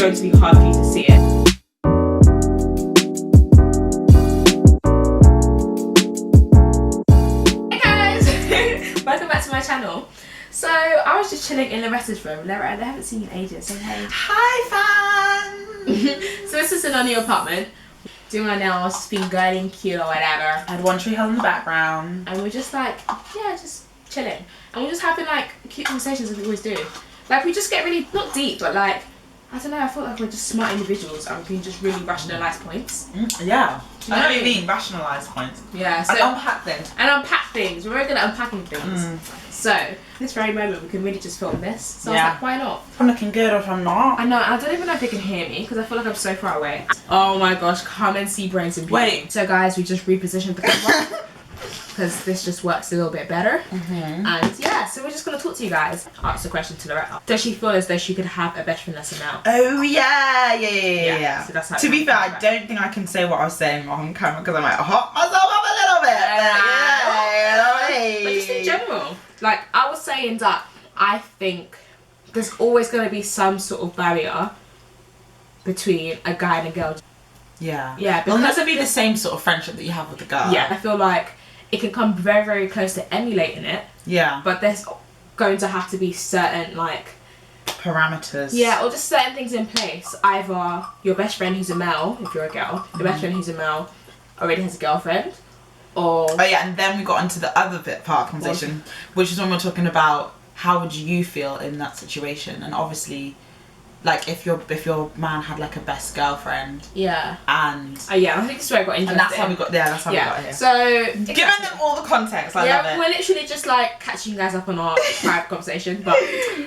going to be hard for you to see it. Hey guys! Welcome back to my channel. So I was just chilling in Loretta's room. Loretta, I haven't seen you in ages. Say hey. Hi fam! So this is in our new apartment. Doing my nails, just being girly and cute or whatever. I had One Tree Hill in the background. And we're just like, yeah, just chilling. And we're just having like cute conversations as we always do. Like we just get really, not deep, but like, I don't know, I feel like we're just smart individuals and we can just really rationalise points. Yeah. Do you I know what you mean, rationalise points. Yeah, so. And unpack things. And unpack things. We're very good at unpacking things. So, this very moment we can really just film this. So I was like, why not? If I'm looking good or if I'm not. I know, I don't even know if they can hear me because I feel like I'm so far away. Oh my gosh, come and see Brains and Beauty. Wait. So guys, we just repositioned the camera because this just works a little bit better. And yeah, so we're just going to talk to you guys. Ask the question to Loretta. Does she feel as though she could have a best friend lesson now? Oh yeah. So that's how to be fair, I don't think I can say what I was saying on camera because I might hop myself up a little bit. But just in general, like I was saying that I think there's always going to be some sort of barrier between a guy and a girl. Yeah. Yeah. Well, unless it be the same sort of friendship that you have with the girl. Yeah. I feel like it can come very, very close to emulating it. Yeah. But there's going to have to be certain like parameters. Yeah, or just certain things in place. Either your best friend who's a male, if you're a girl, your best friend who's a male already has a girlfriend. Or oh yeah, and then we got into the other part of the conversation, which is when we're talking about how would you feel in that situation, and obviously, like if your man had like a best girlfriend, and yeah, I think that's where I got interested. And that's how we got there. That's how we got here. So giving them all the context, I love it. We're literally just like catching you guys up on our private conversation, but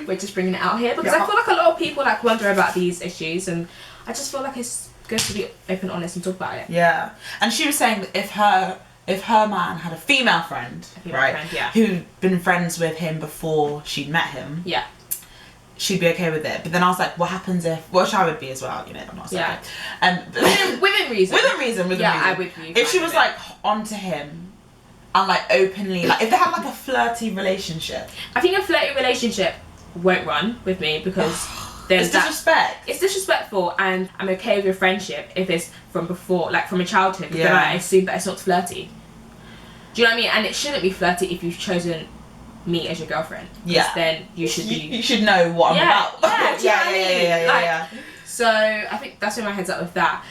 we're just bringing it out here because I feel like a lot of people like wonder about these issues, and I just feel like it's good to be open, honest, and talk about it. Yeah, and she was saying that if her man had a female friend, who'd been friends with him before she'd met him, she'd be okay with it. But then I was like, what happens if, which I would be as well, you know, I'm not saying within reason. Within reason. I would be. If she was like onto him and like openly, like if they had like a flirty relationship. I think a flirty relationship won't run with me because there's it's disrespect. It's disrespectful, and I'm okay with your friendship if it's from before, like from a childhood. Because then I assume that it's not flirty. Do you know what I mean? And it shouldn't be flirty if you've chosen me as your girlfriend. Yeah. Then you should be. You should know what I'm about. Yeah. So I think that's where my head's up with that.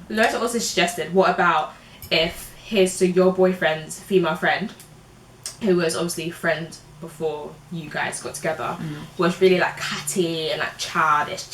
Loretta also suggested, what about if your boyfriend's female friend, who was obviously a friend before you guys got together, was really like catty and like childish.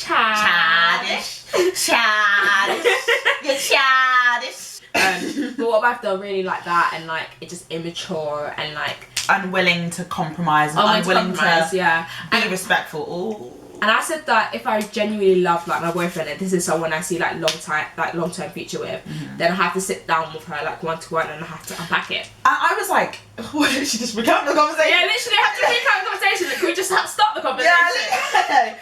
You're childish. But what about if they're really like that and like it's just immature and like unwilling to compromise and unwilling to be respectful? Ooh. And I said that if I genuinely love like my boyfriend and this is someone I see like long term future with, then I have to sit down with her like one to one and I have to unpack it. I was like, what, did she just recount the conversation? Yeah, literally I have to recount the conversation. Like, can we just stop the conversation? Yeah,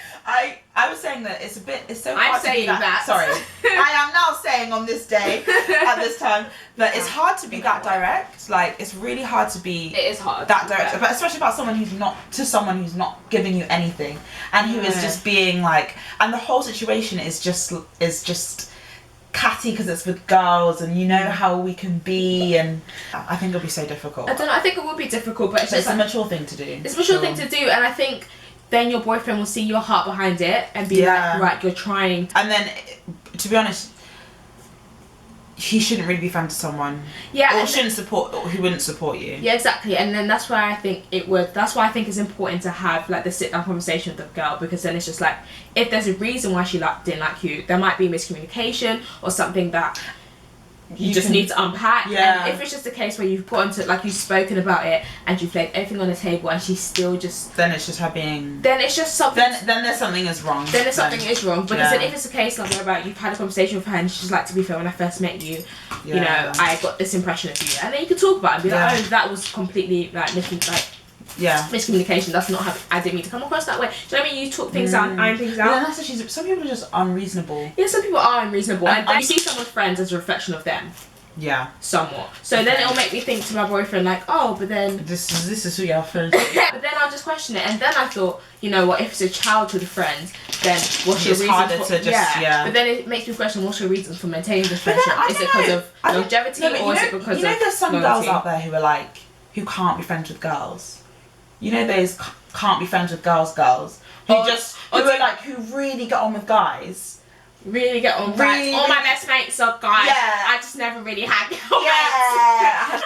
I was saying that it's so hard to be that. Sorry, I am now saying on this day at this time that it's hard to be that direct. Like it's really hard to be. It is hard that direct, but especially about someone who's not giving you anything, and who is just being like, and the whole situation is just catty because it's with girls, and you know how we can be, and I think it'll be so difficult. I don't know. I think it will be difficult, but it's a mature thing to do. It's a mature thing to do, and I think then your boyfriend will see your heart behind it and be like, right, you're trying. And then, to be honest, he shouldn't really be friends with someone. Yeah. Or who wouldn't support you. Yeah, exactly. And then that's why I think that's why I think it's important to have like the sit down conversation with the girl, because then it's just like, if there's a reason why she didn't like you, there might be miscommunication or something that you just need to unpack. And if it's just a case where you've put into, like, you've spoken about it and you've laid everything on the table and she's still just, then it's just her being, then it's just something, then there's something is wrong. Then there's something is wrong. Because then if it's a case like where you've had a conversation with her and she's like, to be fair, when I first met you, you know, I got this impression of you, and then you can talk about it and be like, oh, that was completely like miscommunication. That's not how I didn't mean to come across that way. Do you know what I mean? You talk things out, iron things out. Yeah, that's some people are just unreasonable. Yeah, some people are unreasonable, and then you see someone's friends as a reflection of them. Yeah. Somewhat. So then it'll make me think to my boyfriend like, oh, but then This is who you're friends with. but then I'll just question it, and then I thought, you know what, if it's a childhood friend, then what's your It's reason harder for, to just, yeah. But then it makes me question, what's your reason for maintaining this friendship? Is it because of longevity, or is it because of there's some loyalty? girls out there who are like, who can't be friends with girls. You know, those can't be friends with girls who who really get on with guys. Really get on, right? All my best mates are guys. Yeah. I just never really had girl Yeah.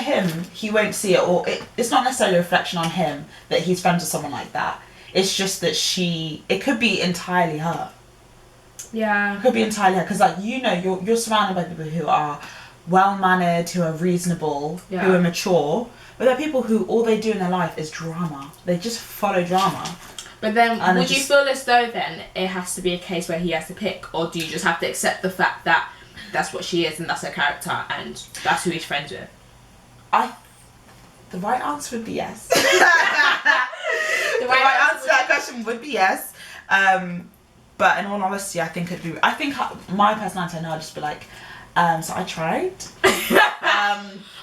Him, he won't see it, or it's not necessarily a reflection on him that he's friends with someone like that. It's just that it could be entirely her. Yeah. It could be entirely her, because like, you know, you're surrounded by people who are well-mannered, who are reasonable, who are mature, but there are people who all they do in their life is drama. They just follow drama. But then, would you feel as though then it has to be a case where he has to pick, or do you just have to accept the fact that that's what she is and that's her character and that's who he's friends with? The right answer would be yes. The right answer to that question would be yes. But in all honesty, I think my personality, I'd just be like, so I tried.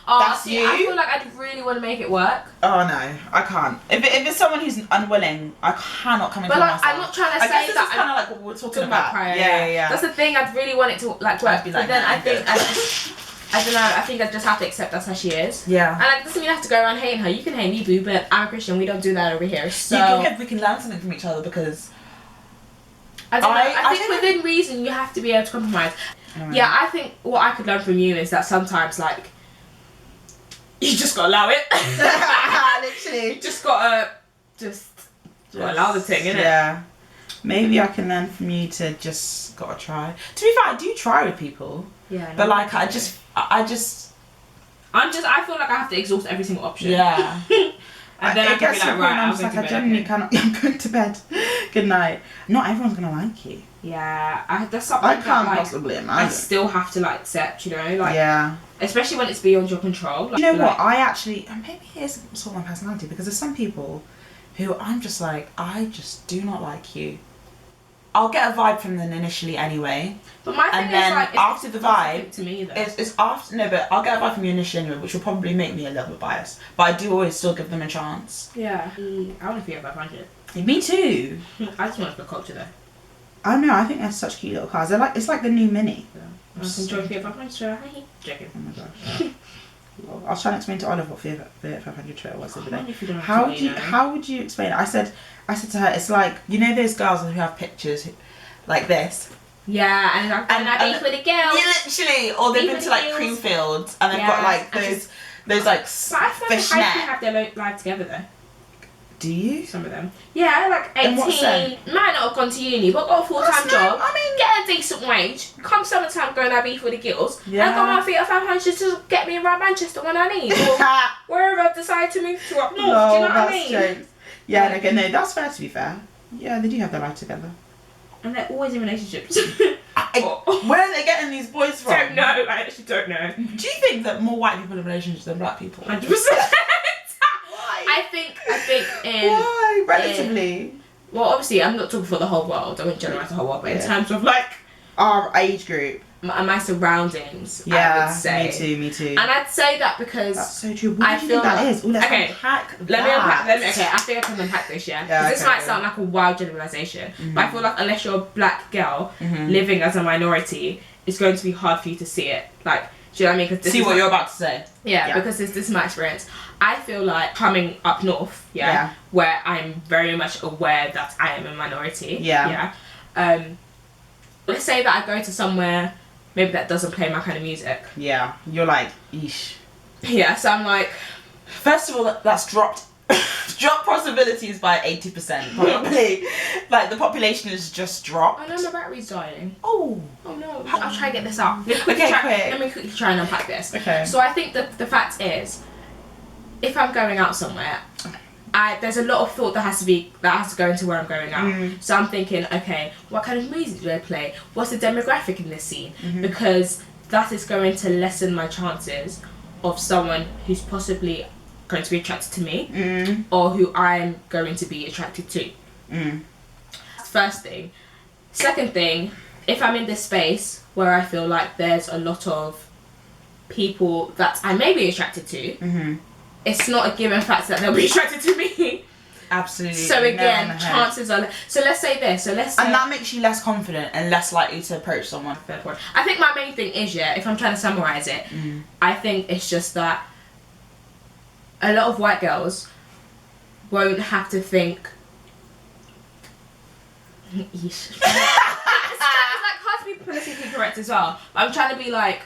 That's you. I feel like I'd really want to make it work. Oh no, I can't. If it's someone who's unwilling, I cannot come into myself. But like, I'm not trying to say that. This is kind of like what we're talking about. Prior, Yeah. That's the thing. I'd really want it to like work. But then I think I don't know. I think I just have to accept that's how she is. Yeah. And like, doesn't mean I have to go around hating her. You can hate me, boo, but I'm a Christian. We don't do that over here. So we can learn something from each other, because I don't know. I think within reason you have to be able to compromise. Yeah, I think what I could learn from you is that sometimes like you just gotta allow it. Literally. You just gotta allow the thing, innit? Yeah. Maybe I can learn from you to just gotta try. To be fair, I do try with people. Yeah. But like I feel like I have to exhaust every single option. Yeah. And then I can be like, right, I'm like, I genuinely cannot. I'm going to bed. Good night. Not everyone's gonna like you. Yeah, that's something I can't possibly imagine. I still have to like accept, you know, like yeah. Especially when it's beyond your control. Like, you know what? I actually maybe it is sort of my personality, because there's some people who I'm just like, I just do not like you. I'll get a vibe from them initially anyway. But my thing and then is like, after the vibe, to me though. It's after but I'll get a vibe from you initially anyway, which will probably make me a little bit biased. But I do always still give them a chance. Yeah. I want to be a 500. Me too. I just want to feel culture though. I don't know. I think they're such cute little cars. It's like the new Mini. Yeah. I was enjoying Fiat 500 Trail. Joking. Oh my gosh. Well, I was trying to explain to Olive what Fiat 500 Trail was the other day. How would you explain it? I said to her, it's like, you know those girls who have pictures like this. Yeah, and I beef with a girl. Yeah, literally. Or they've been to like Creamfields and they've got like those like fish net. I have their life together though. Do you? Some of them. Yeah, like 18. Might not have gone to uni, but got a full-time job. I mean, get a decent wage. Come summertime, go and have beef with the girls. Yeah. And go on Fiat 500 to get me around Manchester when I need. Or wherever I've decided to move to up north. Do you know what I mean? Jokes. Yeah, okay, no, that's fair to be fair. Yeah, they do have their life together. And they're always in relationships. Where are they getting these boys from? Don't know. I actually don't know. Do you think that more white people in relationships than black people? 100%. Why? I think in... Why? Relatively? Well, obviously, I'm not talking for the whole world. I wouldn't generalise the whole world. But in terms of, like... our age group. My surroundings, yeah, I would say. Me too. And I'd say that because... That's so true. What do you think that is? Ooh, let's unpack Let me unpack... Okay, I think I can unpack this, yeah? Yeah, this might sound like a wild generalisation, but I feel like unless you're a black girl living as a minority, it's going to be hard for you to see it. Like, do you know what I mean? See what you're about to say. Yeah, because this is my experience. I feel like coming up north, where I'm very much aware that I am a minority. Let's say that I go to somewhere maybe that doesn't play my kind of music. Yeah, you're like, eesh. Yeah, so I'm like... First of all, that's dropped possibilities by 80%, probably. Like, the population has just dropped. I know my battery's dying. Oh no. I'll try to get this up. Quick. Let me quickly try and unpack this. Okay. So I think the fact is, if I'm going out somewhere, there's a lot of thought that has to go into where I'm going out. So I'm thinking, okay, what kind of music do I play? What's the demographic in this scene? Because that is going to lessen my chances of someone who's possibly going to be attracted to me or who I'm going to be attracted to. First thing. Second thing if I'm in this space where I feel like there's a lot of people that I may be attracted to, it's not a given fact that they'll be attracted to me. Absolutely. So again, chances are. So let's say this. And that makes you less confident and less likely to approach someone. Fair point. I think my main thing is, if I'm trying to summarize it, I think it's just that a lot of white girls won't have to think. It's like hard to be politically correct as well. I'm trying to be like,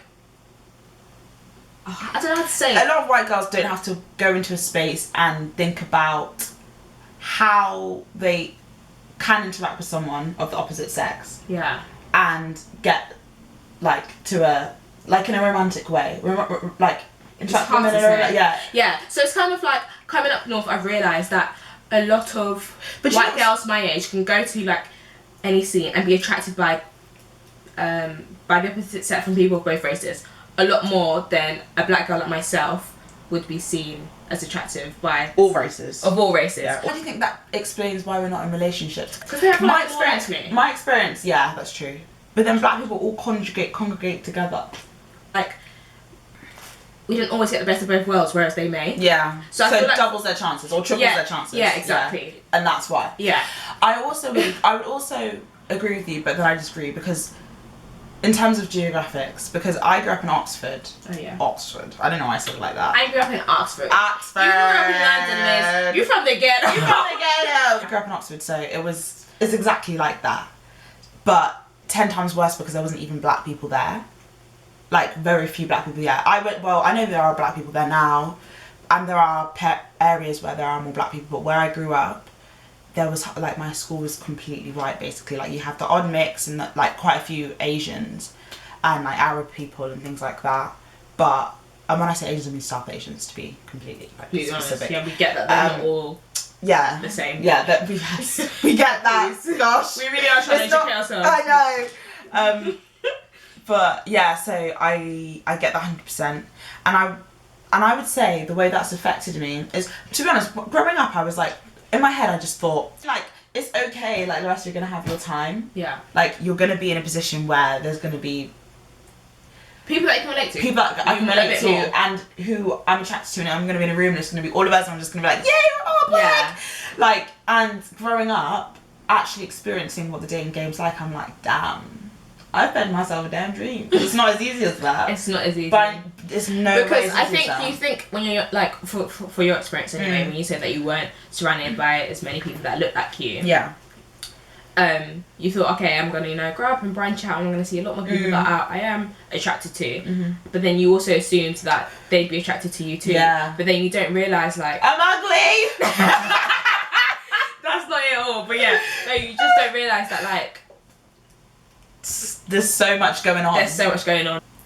I don't know how to say it. A lot of white girls don't have to go into a space and think about how they can interact with someone of the opposite sex. Yeah. And get like to a in a romantic way, like interact with women. Yeah. So it's kind of like coming up north. I've realised that a lot of white girls my age can go to like any scene and be attracted by the opposite sex from people of both races a lot more than a black girl like myself would be seen as attractive by all races. Of all races. Yeah. Why do you think that explains why we're not in relationships? Because they have my experience, yeah, that's true. But then black people all congregate together. Like, we don't always get the best of both worlds, whereas they may. Yeah. So I feel like doubles their chances or triples their chances. Yeah, exactly. Yeah. And that's why. Yeah. I would also agree with you, but then I disagree because in terms of geographics, because I grew up in Oxford. Oh yeah. Oxford. I don't know why I said it like that. I grew up in Oxford. Oxford. You grew up in London, Liz. You're from the ghetto. I grew up in Oxford, so it's exactly like that. But 10 times worse because there wasn't even black people there. Like, very few black people, yeah. I know there are black people there now, and there are areas where there are more black people, but where I grew up, there was, like, my school was completely white, basically. Like, you have the odd mix and, like, quite a few Asians and, like, Arab people and things like that. But, and when I say Asians, I mean South Asians, to be completely, like, specific. Yeah, we get that they're not all the same. Yeah, we get that. Gosh. We really are trying to educate ourselves. I know. But yeah, so I get that 100%, and I would say the way that's affected me is, to be honest, growing up I was like, in my head I just thought like, it's okay, like the rest you're gonna have your time. Yeah. Like, you're gonna be in a position where there's gonna be people that you can relate to. People that I can relate to and who I'm attracted to, and I'm gonna be in a room and it's gonna be all of us and I'm just gonna be like, yeah. Like, and growing up, actually experiencing what the dating game's like, I'm like, damn. I fed myself a damn dream. It's not as easy as that. It's not as easy. But it's no because way as I easy think as that. you think when you're like for your experience anyway, when you said that you weren't surrounded by as many people that look like you. Yeah. You thought, okay, I'm gonna grow up and branch out, and I'm gonna see a lot more people that I am attracted to. But then you also assumed that they'd be attracted to you too. Yeah. But then you don't realise like I'm ugly. that's not it at all. But yeah, no, you just don't realise that like. There's so much going on.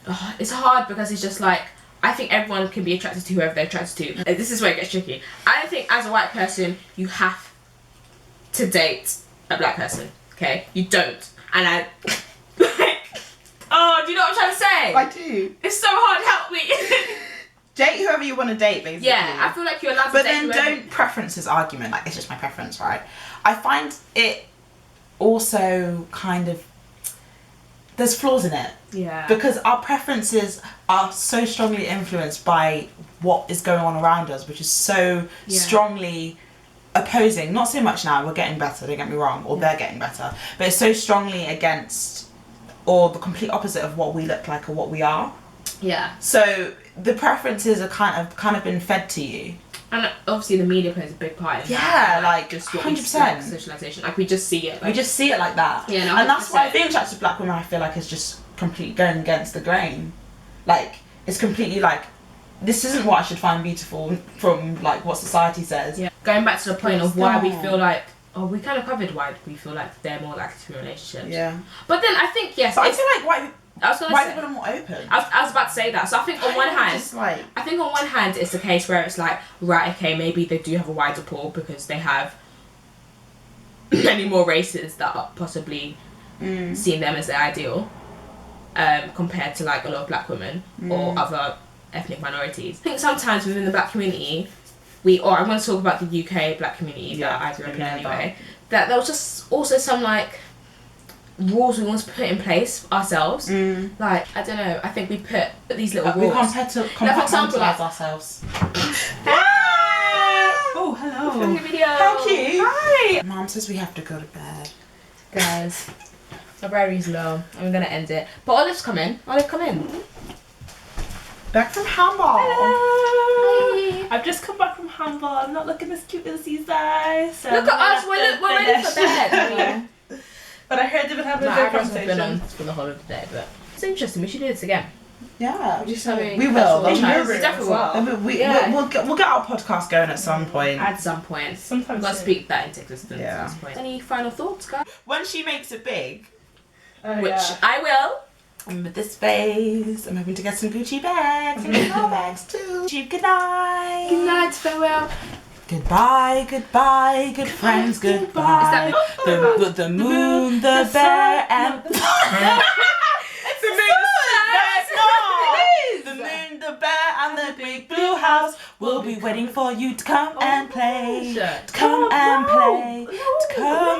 Oh, it's hard because it's just like, I think everyone can be attracted to whoever they're attracted to. This is where it gets tricky. I think as a white person, you have to date a black person. Okay? You don't. And I like, oh, do you know what I'm trying to say? I do. It's so hard, help me. Date whoever you want to date, basically. Yeah, I feel like you're allowed to but date then whoever. don't preferences argument, like, it's just my preference, right? I find it also kind of, there's flaws in it. Yeah. Because our preferences are so strongly influenced by what is going on around us, which is so strongly opposing. Not so much now, we're getting better, don't get me wrong, or they're getting better. But it's so strongly against, or the complete opposite of what we look like or what we are. Yeah. So the preferences are kind of been fed to you. And obviously the media plays a big part in yeah, that. Like just 100%. Like socialisation. Like we just see it. Like, we just see it like that. Yeah, no, and that's why being attracted to black women, I feel like, is just completely going against the grain. Like, it's completely like, this isn't what I should find beautiful from like what society says. Yeah. Going back to the point of why we feel like, we kind of covered why we feel like they're more likely to be in relationships. Yeah. But then I think yes. But I feel like white people are more open. I was about to say that. So I think on one hand, I think on one hand it's the case where it's like, right, okay, maybe they do have a wider pool because they have many more races that are possibly seeing them as their ideal, compared to like a lot of black women or other ethnic minorities. I think sometimes within the black community, I want to talk about the UK black community that I grew up in anyway, that there was just also some like rules we want to put in place ourselves. Like, I don't know, I think we put these little We rules. compartmentalize ourselves. Oh, hello. Video. How cute. Hi. Mom says we have to go to bed. Guys, my battery's low. I'm gonna end it. But Olive's come in. Olive, come in. Back from handball. Hello. I've just come back from handball. I'm not looking as cute as these guys. So Look at us, we're ready for bed. But I heard they've been having My a good eyebrows have been on conversation. for the whole of the day, but it's interesting. We should do this again. Yeah, Just having we will. casual We chats. will. Definitely will. We'll get our podcast going at some point. At some point. Sometimes Let's so. speak that into existence Yeah. at some point. Any final thoughts, guys? When she makes it big, Which I will. and with this face, I'm hoping to get some Gucci bags and Chanel bags too. Good night. Good night, farewell. Goodbye, goodbye, good friends, goodbye. The moon, the bear, and the moon, the bear, and the big blue house will be waiting for you to come and play. To come and play. To come